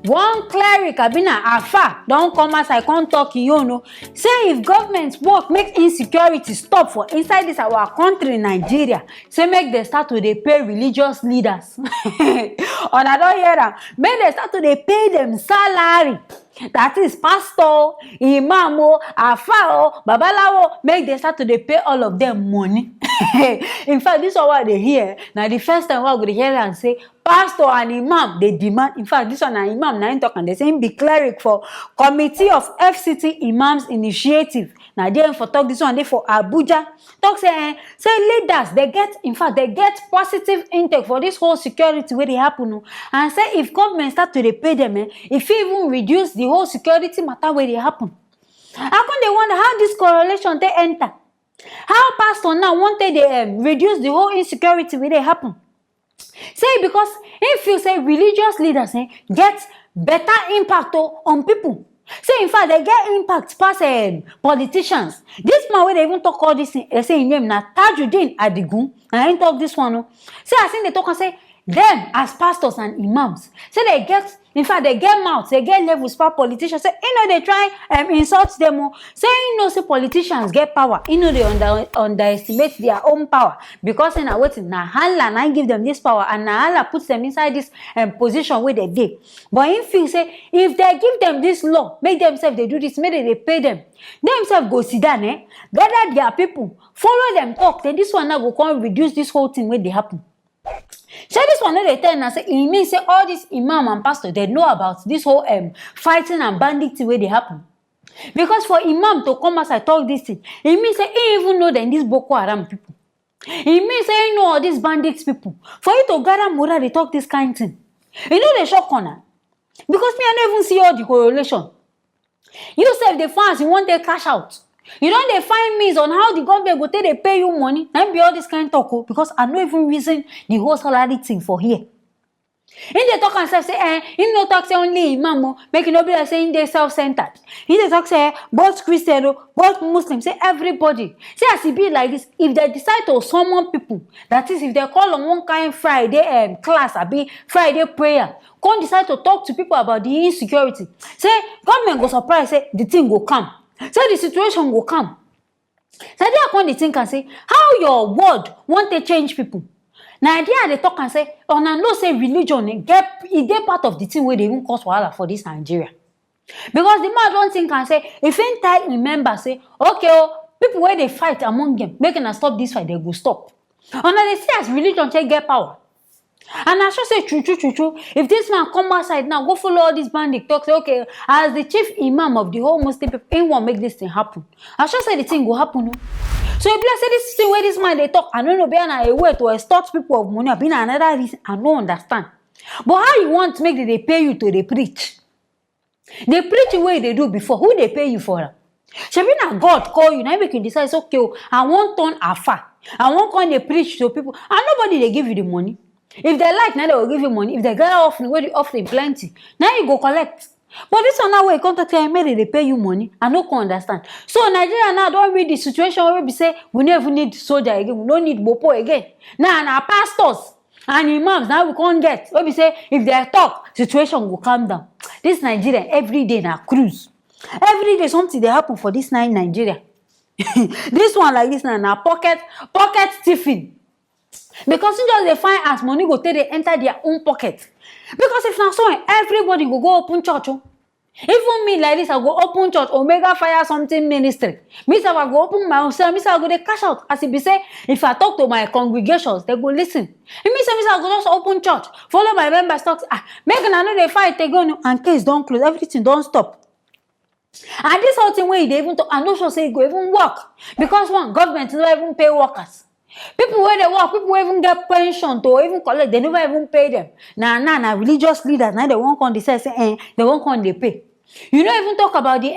one cleric abina afa don come outside come talk say if government work make insecurity stop for inside this our country Nigeria, say make dem start to dey pay religious leaders. Una don hear am? Make dem start to dey pay dem salary. That is pastor, imam, afa, babalawo, make dem start to dey pay all of them money. In fact, this one what they hear. Now the first time we go hear and say pastor and imam they demand. In fact, this one na imam na him talk and they say him be cleric for Committee of FCT Imams Initiative. Now they for talk this one they for Abuja. Talk say leaders they get, in fact they get positive intake for this whole security where they happen. And say if government start to pay them, if even reduce the whole security matter where they happen. How come they wonder how this correlation they enter? How pastor now wanted they reduce the whole insecurity where they happen? Say because if you say religious leaders get better impact on people. Say in fact they get impact past politicians. This man where they even talk all this thing, they say in name na Tajuddin Adigun. And I ain't talk this one. Say I think they talk and say them as pastors and imams. Say they get, in fact they get mouths, they get levels for politicians. Say they try insult them. Say say politicians get power. They underestimate their own power because in a waiting na Allah na give them this power and na Allah puts them inside this position where they did. But if you say if they give them this law, make themselves they do this, make they pay them. Themselves go sit down, gather their people, follow them talk. Then this one now go come reduce this whole thing where they happen. So this one they tell and say it means say all this imam and pastor they know about this whole fighting and banditry where they happen. Because for imam to come outside talk this thing, it means say he even know that these Boko Haram people. It means say he know all these bandits people. For you to gather moral they talk this kind of thing. You know they shock corner. Because me I don't even see all the correlation. You say the fans you want to cash out. You don't they find means on how the government go take they pay you money and be all this kind of talk because I no even reason the whole salary thing for here. In the talk and say in no talk say only imam make nobody like saying they self-centered. In the talk say both Christian both Muslim say everybody. Say as it be like this, if they decide to summon people, that is if they call on one kind Friday class or be Friday prayer, come decide to talk to people about the insecurity. Say government go surprise say the thing go come. So the situation will come. So they come they think and say, how your word want to change people? Now they talk and say, oh na no say religion it get part of the thing where they even cause wahala for this Nigeria. Because the man don't think and say, if entire member say, okay, people where they fight among them, make them stop this fight, they go stop. And now they see as religion take get power. And I should say true. If this man come outside now, go follow all these bandits, talk, say, okay, as the chief imam of the whole Muslim people, he won't make this thing happen. I should say the thing will happen. No? So if you say this thing where this man they talk, I don't know, be a way to extort people of money, be another reason, I don't understand. But how you want to make they pay you to they preach? They preach the way they do before. Who they pay you for that? Shabina God call you, now make you decide, okay, I want turn afar. I want when they preach to people, and nobody they give you the money. If they like, now they will give you money. If they get offering, where the offering plenty, now you go collect. But this one now where you contact them, maybe they pay you money. I no can understand. So Nigeria now don't read the situation where we say we never need soldier again, we don't need bopo again. Now pastors and imams now we can't get. Where we say if they talk, situation will calm down. This Nigeria every day now cruise. Every day something they happen for this night Nigeria. This one like this now pocket thieving. Because you just they find as money go take they enter their own pocket. Because if now so everybody go open church. Even me like this, I go open church, Omega Fire something ministry. Me say I go open my own cell, me say I go they cash out. As it be say, if I talk to my congregations, they go listen. And me say I go just open church, follow my members talk. Make I know they fight, they go and case don't close, everything don't stop. And this whole thing where they even talk, I'm not sure say it go even work. Because one government never even pay workers. People where they work, people who even get pension to even collect, they never even pay them. Now, religious leaders, now they won't come, they say, they won't come, they pay. You don't even talk about the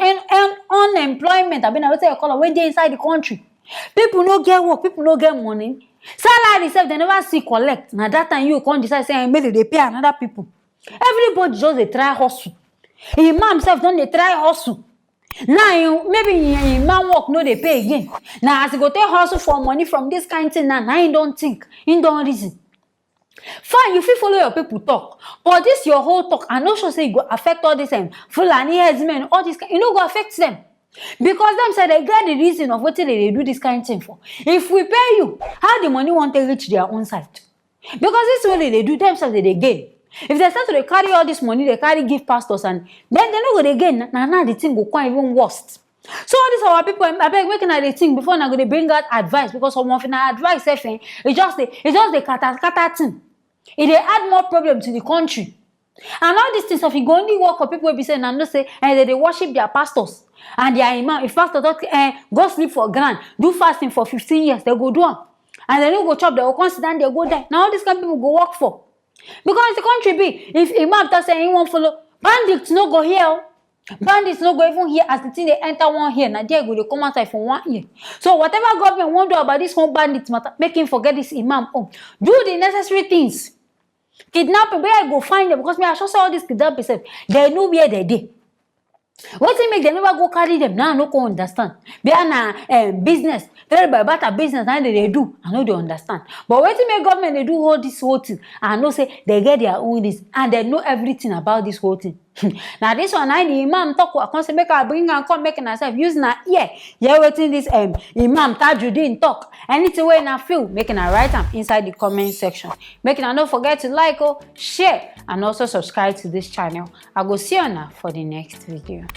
unemployment. I mean, I would say, when they're inside the country. People no get work, people no get money. Salary itself, they never see collect. Now, that time you can't decide, say, maybe they pay another people. Everybody just they try hustle. Imam himself don't they try hustle. Now maybe man work no they pay again. Now as you go take hustle for money from this kind of thing now he don't think, he don't reason. Fine, you fit follow your people talk, but this your whole talk, I no sure say e go affect all this Fulani herdsmen, all this, e no go affect them. Because them say they get the reason of wetin they do this kind thing for. If we pay you, how the money won't reach their own side? Because this is what they do, themselves they gain. If they start to carry all this money, they carry give pastors, and then they no go dey gain. Now the thing go quite even worse. So all these our people, I beg making the thing before now go dey bring out advice, because some of na advice it's just the kata thing. It dey add more problem to the country. And all these things, if you go only work for people will be saying, and not say, they worship their pastors and their imam. If pastor talk, go sleep for grand, do fasting for 15 years, they go do them. And they don't go chop, they go come sit down, they go die. Now all these kind of people go work for. Because the country be, if imam talk say he won't follow, bandits no go here. Bandits no go even here as the thing they enter one here. Now they go they come outside for 1 year. So whatever government want to do about this whole bandits matter, make him forget this imam home. Do the necessary things. Kidnapping, where I go find them, because me I sure say all these kidnappers, they know where they dey. What make them never go carry them? Now I no go understand. They are na business, tell by better business, now they do. I know they understand. But what make government they do all this whole thing? I know say they get their own this and they know everything about this whole thing. Now this one, I the imam talk. I come say make I bring and come make myself use na ear. Yeah, waiting this imam Tajuddin talk. Anything where I feel, making I write them inside the comment section. Making I don't forget to like, share, and also subscribe to this channel. I go see you now for the next video.